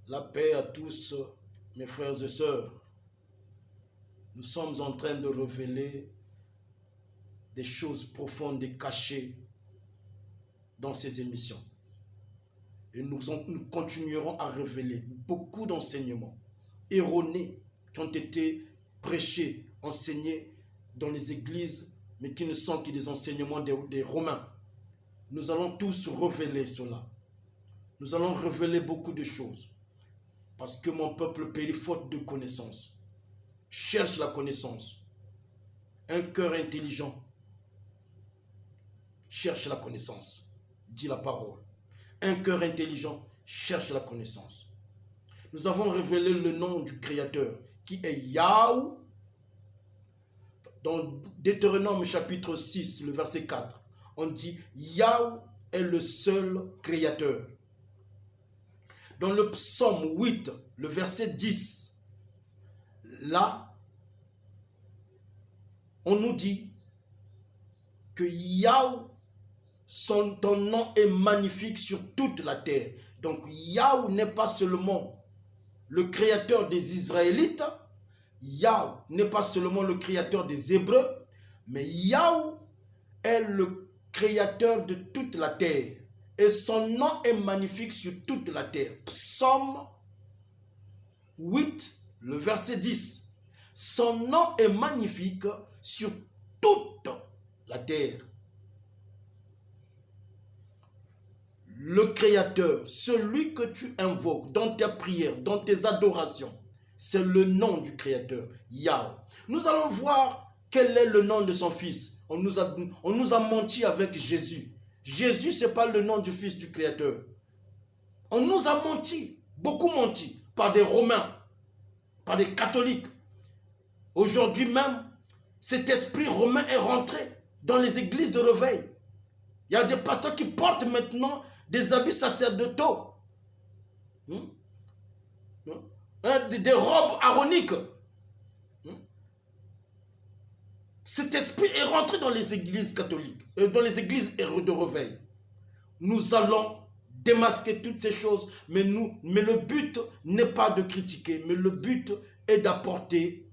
La paix à tous, mes frères et sœurs. Nous sommes en train de révéler des choses profondes et cachées dans ces émissions. Et nous continuerons à révéler beaucoup d'enseignements erronés qui ont été prêchés, enseignés dans les églises, mais qui ne sont que des enseignements des Romains. Nous allons tous révéler cela. Nous allons révéler beaucoup de choses. Parce que mon peuple périt faute de connaissance. Cherche la connaissance. Un cœur intelligent cherche la connaissance, dit la parole. Un cœur intelligent cherche la connaissance. Nous avons révélé le nom du Créateur, qui est Yahweh. Dans Deutéronome chapitre 6, le verset 4, on dit Yahweh est le seul Créateur. Dans le psaume 8, le verset 10, là, on nous dit que Yahweh, ton nom est magnifique sur toute la terre. Donc Yahweh n'est pas seulement le créateur des Israélites, Yahweh n'est pas seulement le créateur des Hébreux, mais Yahweh est le créateur de toute la terre. Et son nom est magnifique sur toute la terre. Psaume 8, le verset 10. Son nom est magnifique sur toute la terre. Le Créateur, celui que tu invoques dans tes prières, dans tes adorations, c'est le nom du Créateur, Yahweh. Nous allons voir quel est le nom de son Fils. On nous a menti avec Jésus. Jésus, ce n'est pas le nom du Fils du Créateur. On nous a menti, beaucoup menti, par des Romains, par des catholiques. Aujourd'hui même, cet esprit romain est rentré dans les églises de réveil. Il y a des pasteurs qui portent maintenant des habits sacerdotaux, des robes aroniques. Cet esprit est rentré dans les églises catholiques, dans les églises de réveil. Nous allons démasquer toutes ces choses, mais le but n'est pas de critiquer, mais le but est d'apporter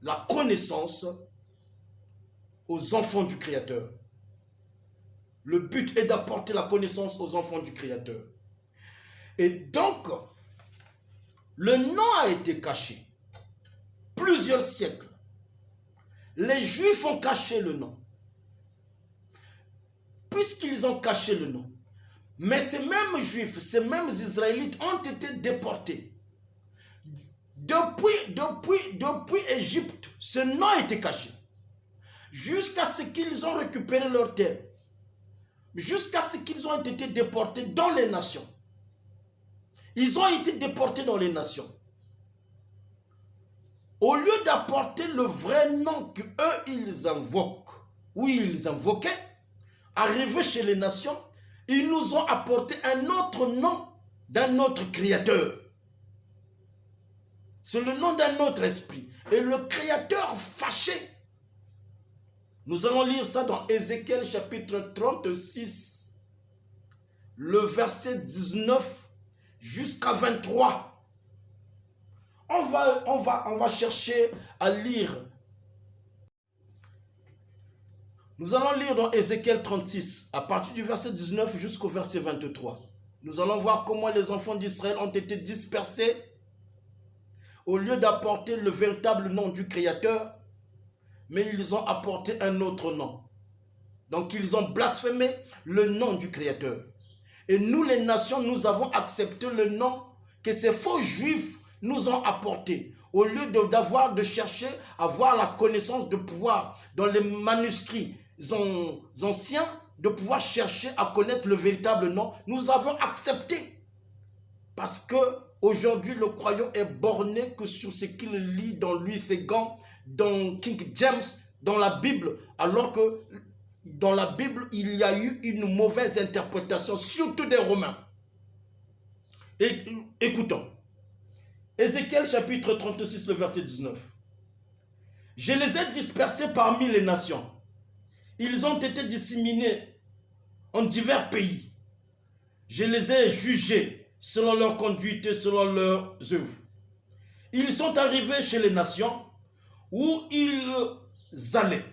la connaissance aux enfants du Créateur. Le but est d'apporter la connaissance aux enfants du Créateur. Et donc, le nom a été caché plusieurs siècles. Les Juifs ont caché le nom. Puisqu'ils ont caché le nom, mais ces mêmes Juifs, ces mêmes Israélites ont été déportés. Depuis Égypte, ce nom a été caché. Jusqu'à ce qu'ils ont récupéré leur terre. Jusqu'à ce qu'ils ont été déportés dans les nations. Ils ont été déportés dans les nations. Au lieu d'apporter le vrai nom qu'eux, ils invoquent, ou ils invoquaient, arrivés chez les nations, ils nous ont apporté un autre nom d'un autre créateur. C'est le nom d'un autre esprit. Et le créateur fâché. Nous allons lire ça dans Ézéchiel chapitre 36, le verset 19 jusqu'à 23. On va chercher à lire. Nous allons lire dans Ézéchiel 36, à partir du verset 19 jusqu'au verset 23. Nous allons voir comment les enfants d'Israël ont été dispersés. Au lieu d'apporter le véritable nom du Créateur, mais ils ont apporté un autre nom. Donc ils ont blasphémé le nom du Créateur. Et nous, les nations, nous avons accepté le nom que ces faux juifs nous ont apporté. Au lieu de chercher à avoir la connaissance, de pouvoir, dans les manuscrits anciens, de pouvoir chercher à connaître le véritable nom, nous avons accepté. Parce que aujourd'hui, le croyant est borné que sur ce qu'il lit dans Louis Ségan, dans King James, dans la Bible, alors que dans la Bible, il y a eu une mauvaise interprétation, surtout des Romains. Et, écoutons. Ézéchiel chapitre 36, le verset 19. Je les ai dispersés parmi les nations. Ils ont été disséminés en divers pays. Je les ai jugés selon leur conduite et selon leurs œuvres. Ils sont arrivés chez les nations où ils allaient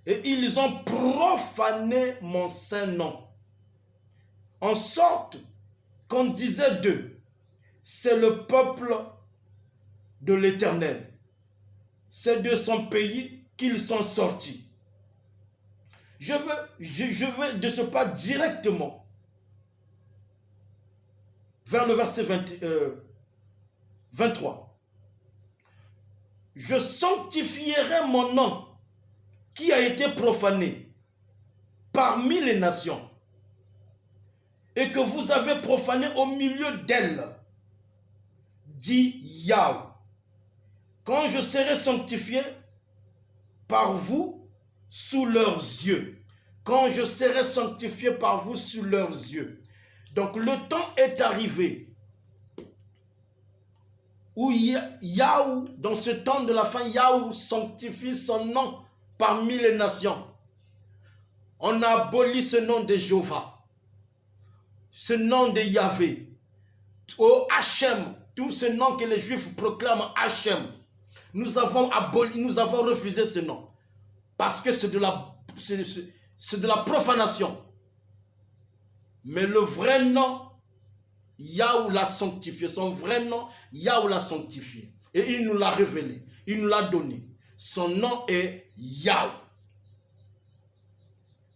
et ils ont profané mon saint nom, en sorte qu'on disait d'eux, c'est le peuple de l'Éternel. C'est de son pays qu'ils sont sortis. Je veux de ce pas directement vers le verset 23. Je sanctifierai mon nom qui a été profané parmi les nations et que vous avez profané au milieu d'elles, dit Yahweh. Quand je serai sanctifié par vous sous leurs yeux. Quand je serai sanctifié par vous sous leurs yeux. Donc le temps est arrivé où Yahweh, dans ce temps de la fin, Yahweh sanctifie son nom parmi les nations. On a aboli ce nom de Jéhovah, ce nom de Yahvé, au Hachem, tout ce nom que les Juifs proclament Hachem. Nous avons aboli, nous avons refusé ce nom. Parce que c'est de la profanation. Mais le vrai nom, Yahweh l'a sanctifié. Son vrai nom, Yahweh l'a sanctifié. Et il nous l'a révélé. Il nous l'a donné. Son nom est Yahweh.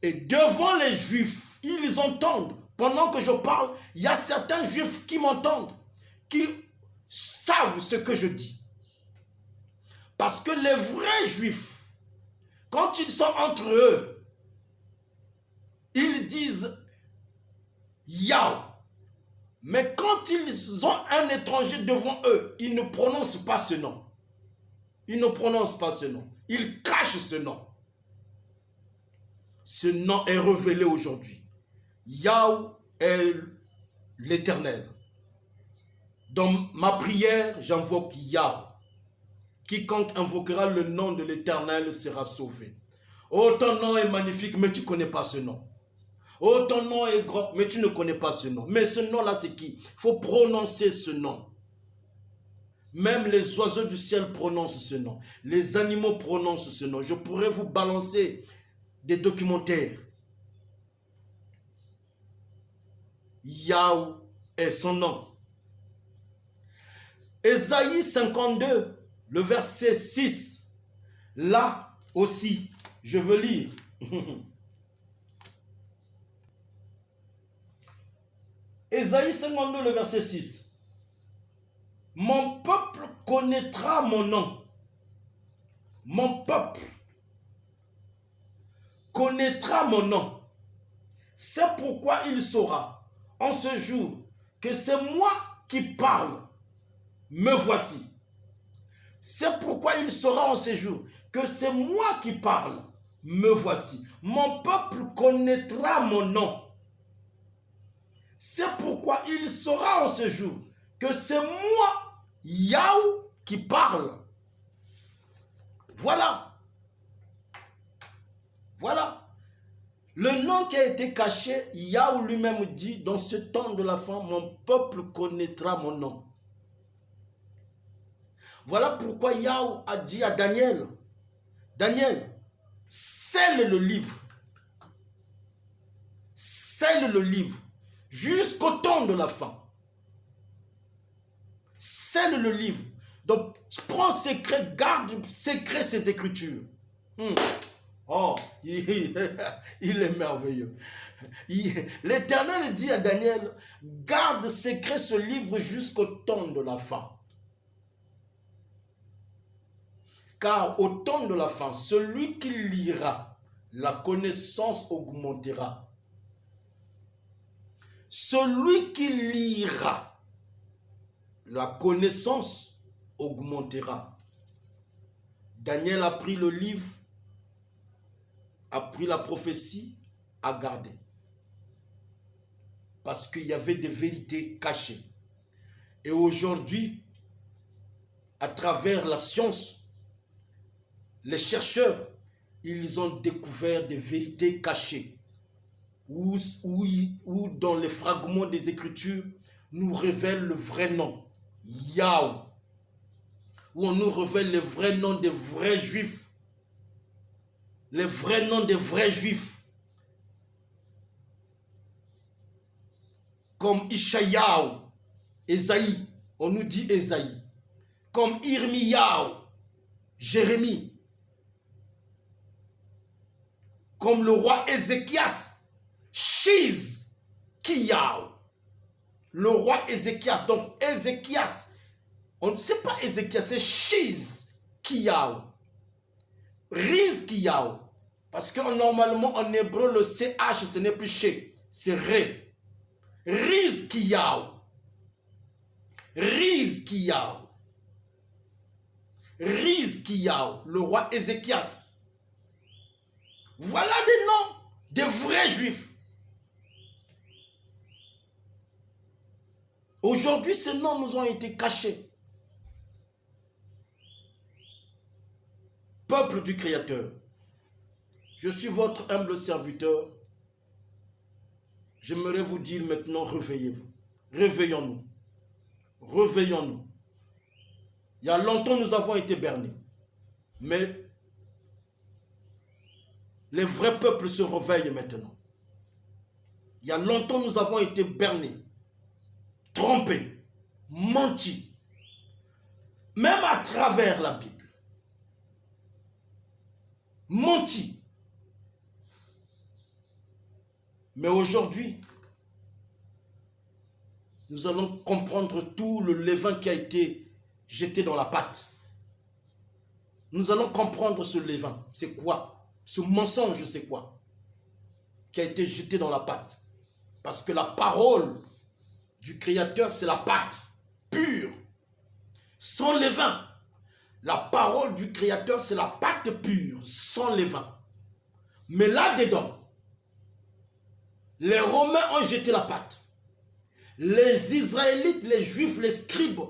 Et devant les Juifs, ils entendent. Pendant que je parle, il y a certains Juifs qui m'entendent, qui savent ce que je dis. Parce que les vrais Juifs, quand ils sont entre eux, ils disent Yahweh. Mais quand ils ont un étranger devant eux, ils ne prononcent pas ce nom. Ils ne prononcent pas ce nom. Ils cachent ce nom. Ce nom est révélé aujourd'hui. Yahweh est l'Éternel. Dans ma prière, j'invoque Yahweh. Quiconque invoquera le nom de l'Éternel sera sauvé. Oh, ton nom est magnifique, mais tu ne connais pas ce nom. Oh, ton nom est grand, mais tu ne connais pas ce nom. Mais ce nom-là, c'est qui? Il faut prononcer ce nom. Même les oiseaux du ciel prononcent ce nom. Les animaux prononcent ce nom. Je pourrais vous balancer des documentaires. Yahweh est son nom. Ésaïe 52, le verset 6. Là aussi, je veux lire. Ésaïe 52, le verset 6. Mon peuple connaîtra mon nom. Mon peuple connaîtra mon nom. C'est pourquoi il saura en ce jour que c'est moi qui parle. Me voici. C'est pourquoi il saura en ce jour que c'est moi qui parle. Me voici. Mon peuple connaîtra mon nom. C'est pourquoi il saura en ce jour que c'est moi, Yahweh, qui parle. Voilà. Voilà. Le nom qui a été caché, Yahweh lui-même dit, dans ce temps de la fin, mon peuple connaîtra mon nom. Voilà pourquoi Yahweh a dit à Daniel, Daniel, scelle le livre. Scelle le livre jusqu'au temps de la fin. Scelle le livre. Donc, prends secret, garde secret ces écritures. Oh, il est merveilleux. L'Éternel dit à Daniel, garde secret ce livre jusqu'au temps de la fin. Car au temps de la fin, celui qui lira, la connaissance augmentera. Celui qui lira, la connaissance augmentera. Daniel a pris le livre, a pris la prophétie, a gardé. Parce qu'il y avait des vérités cachées. Et aujourd'hui, à travers la science, les chercheurs, ils ont découvert des vérités cachées. Où dans les fragments des Écritures, nous révèle le vrai nom, Yahweh, où on nous révèle le vrai nom des vrais juifs, les vrais noms des vrais juifs, comme Ishaïaou, Esaïe, on nous dit Esaïe, comme Irmiyaou, Jérémie, comme le roi Ézéchias, Shiz, Kiyaou, le roi Ézéchias. Donc Ézéchias, on ne sait pas Ézéchias, c'est Shiz, Kiyaou, Riz, Kiyaou. Parce que normalement en hébreu le CH ce n'est plus Ché, c'est Ré. Riz, Kiyaou, Riz, Kiyaou, Riz, Kiyaou, le roi Ézéchias. Voilà des noms des vrais juifs. Aujourd'hui, ces noms nous ont été cachés. Peuple du Créateur, je suis votre humble serviteur. J'aimerais vous dire maintenant, réveillez-vous. Réveillons-nous. Réveillons-nous. Il y a longtemps, nous avons été bernés. Mais les vrais peuples se réveillent maintenant. Il y a longtemps, nous avons été bernés, trompés, mentis. Même à travers la Bible. Mentis. Mais aujourd'hui, nous allons comprendre tout le levain qui a été jeté dans la pâte. Nous allons comprendre ce levain. C'est quoi? Ce mensonge, c'est quoi? Qui a été jeté dans la pâte. Parce que la parole du Créateur, c'est la pâte pure. Sans levain. La parole du Créateur, c'est la pâte pure, sans levain. Mais là-dedans, les Romains ont jeté la pâte. Les Israélites, les Juifs, les scribes,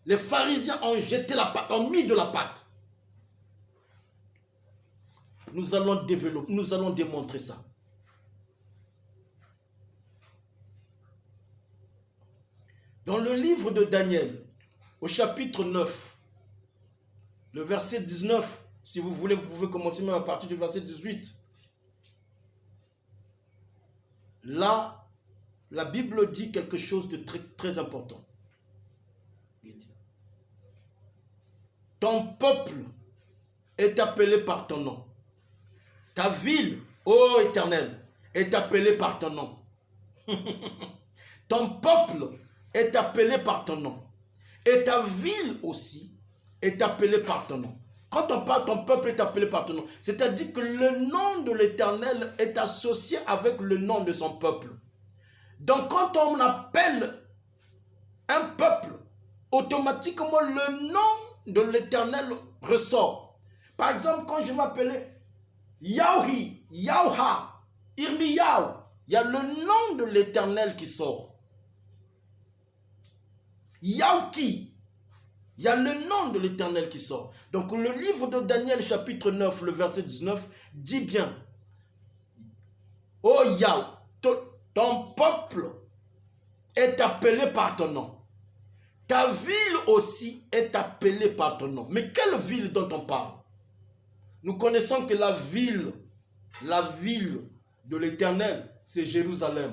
les pharisiens ont jeté la pâte, ont mis de la pâte. Nous allons développer, nous allons démontrer ça. Dans le livre de Daniel, au chapitre 9, le verset 19, si vous voulez, vous pouvez commencer même à partir du verset 18. Là, la Bible dit quelque chose de très, très important. Il dit, ton peuple est appelé par ton nom. Ta ville, ô Éternel, est appelée par ton nom. Ton peuple est appelé par ton nom. Et ta ville aussi est appelée par ton nom. Quand on parle ton peuple est appelé par ton nom, c'est-à-dire que le nom de l'Éternel est associé avec le nom de son peuple. Donc quand on appelle un peuple, automatiquement le nom de l'Éternel ressort. Par exemple, quand je m'appelais Yahweh, Yahweh, Irmiyaou, il y a le nom de l'Éternel qui sort. Yahweh, il y a le nom de l'Éternel qui sort. Donc le livre de Daniel chapitre 9, le verset 19, dit bien, oh Yahweh, ton peuple est appelé par ton nom. Ta ville aussi est appelée par ton nom. Mais quelle ville dont on parle? Nous connaissons que la ville de l'Éternel, c'est Jérusalem.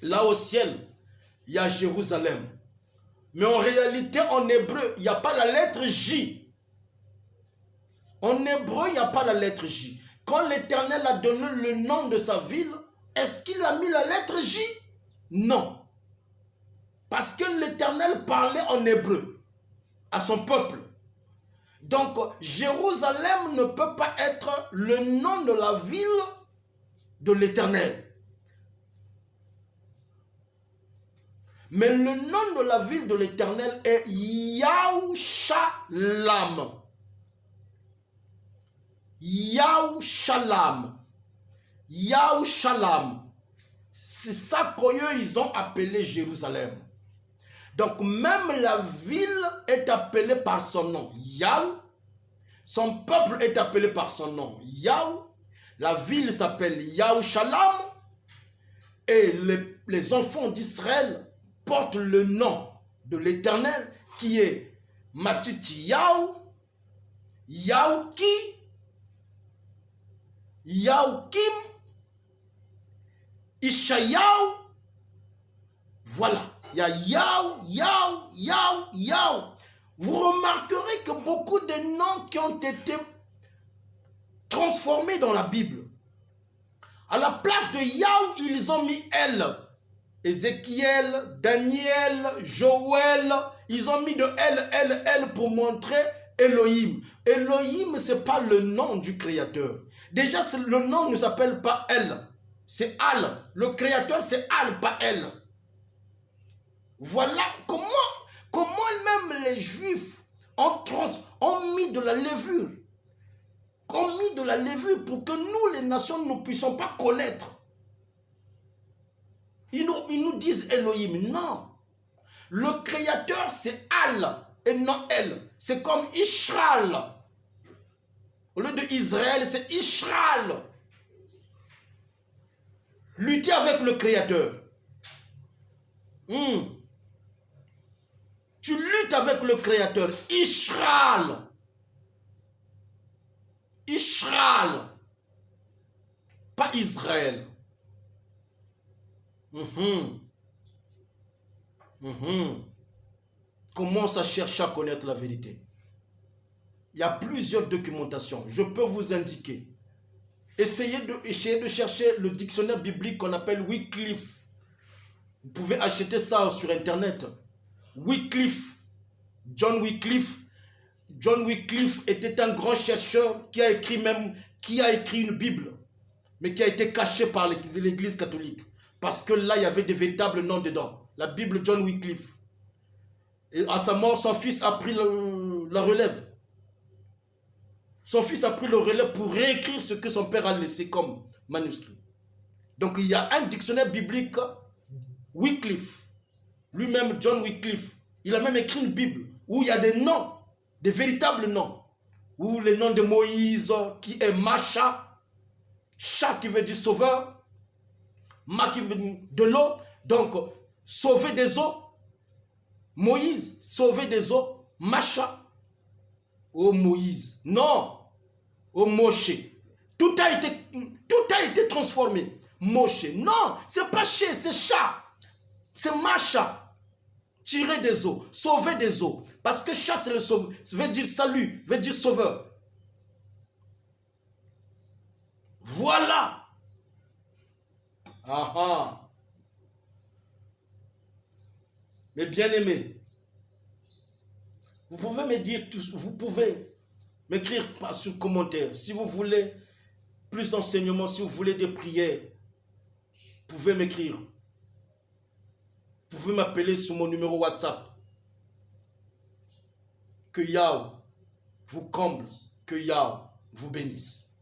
Là au ciel, il y a Jérusalem. Mais en réalité, en hébreu, il n'y a pas la lettre J. En hébreu, il n'y a pas la lettre J. Quand l'Éternel a donné le nom de sa ville, est-ce qu'il a mis la lettre J? Non. Parce que l'Éternel parlait en hébreu à son peuple. Donc, Jérusalem ne peut pas être le nom de la ville de l'Éternel. Mais le nom de la ville de l'Éternel est Yahushalaim. Yahushalaim. Yahushalaim. C'est ça qu'eux, ils ont appelé Jérusalem. Donc même la ville est appelée par son nom, Yahweh. Son peuple est appelé par son nom, Yahweh. La ville s'appelle Yahushalaim. Et les enfants d'Israël porte le nom de l'Éternel qui est Matiti Yahou, Yahouki, Yahoukim, Ishayahu. Voilà, il y a Yahou, Yahou, Yahou, Yahou. Vous remarquerez que beaucoup de noms qui ont été transformés dans la Bible, à la place de Yahou, ils ont mis El. Ézéchiel, Daniel, Joël, ils ont mis de El pour montrer Elohim. Elohim, ce n'est pas le nom du Créateur. Déjà, le nom ne s'appelle pas El, c'est Al. Le Créateur, c'est Al, pas El. Voilà comment même les Juifs ont mis de la levure. Ont mis de la levure pour que nous, les nations, ne puissions pas connaître. Ils nous disent Elohim. Non. Le Créateur, c'est Al et non El. C'est comme Ishral. Au lieu de Israël, c'est Ishral. Lutter avec le Créateur. Tu luttes avec le Créateur. Ishral. Ishral. Pas Israël. Commence à chercher à connaître la vérité. Il y a plusieurs documentations. Je peux vous indiquer. Essayez de chercher le dictionnaire biblique qu'on appelle Wycliffe. Vous pouvez acheter ça sur Internet. Wycliffe. John Wycliffe. John Wycliffe était un grand chercheur qui a écrit une Bible, mais qui a été caché par l'Église catholique. Parce que là, il y avait des véritables noms dedans. La Bible John Wycliffe. Et à sa mort, son fils a pris la relève. Son fils a pris le relais pour réécrire ce que son père a laissé comme manuscrit. Donc il y a un dictionnaire biblique, Wycliffe. Lui-même, John Wycliffe. Il a même écrit une Bible où il y a des noms, des véritables noms. Où le nom de Moïse, qui est Macha. Cha qui veut dire sauveur. Ma qui veut dire de l'eau. Donc, sauver des eaux. Moïse, sauver des eaux. Macha. Oh Moïse. Non. Oh Moshe. Tout a été transformé. Moshe. Non, c'est pas Ché, c'est Cha. C'est Macha. Tirer des eaux. Sauver des eaux. Parce que Cha, c'est le sauveur. Ça veut dire salut. Veut dire sauveur. Voilà. Ah ah. Mes bien-aimés, vous pouvez me dire tous, vous pouvez m'écrire sur commentaire. Si vous voulez plus d'enseignements, si vous voulez des prières, vous pouvez m'écrire. Vous pouvez m'appeler sur mon numéro WhatsApp. Que Yahweh vous comble, que Yahweh vous bénisse.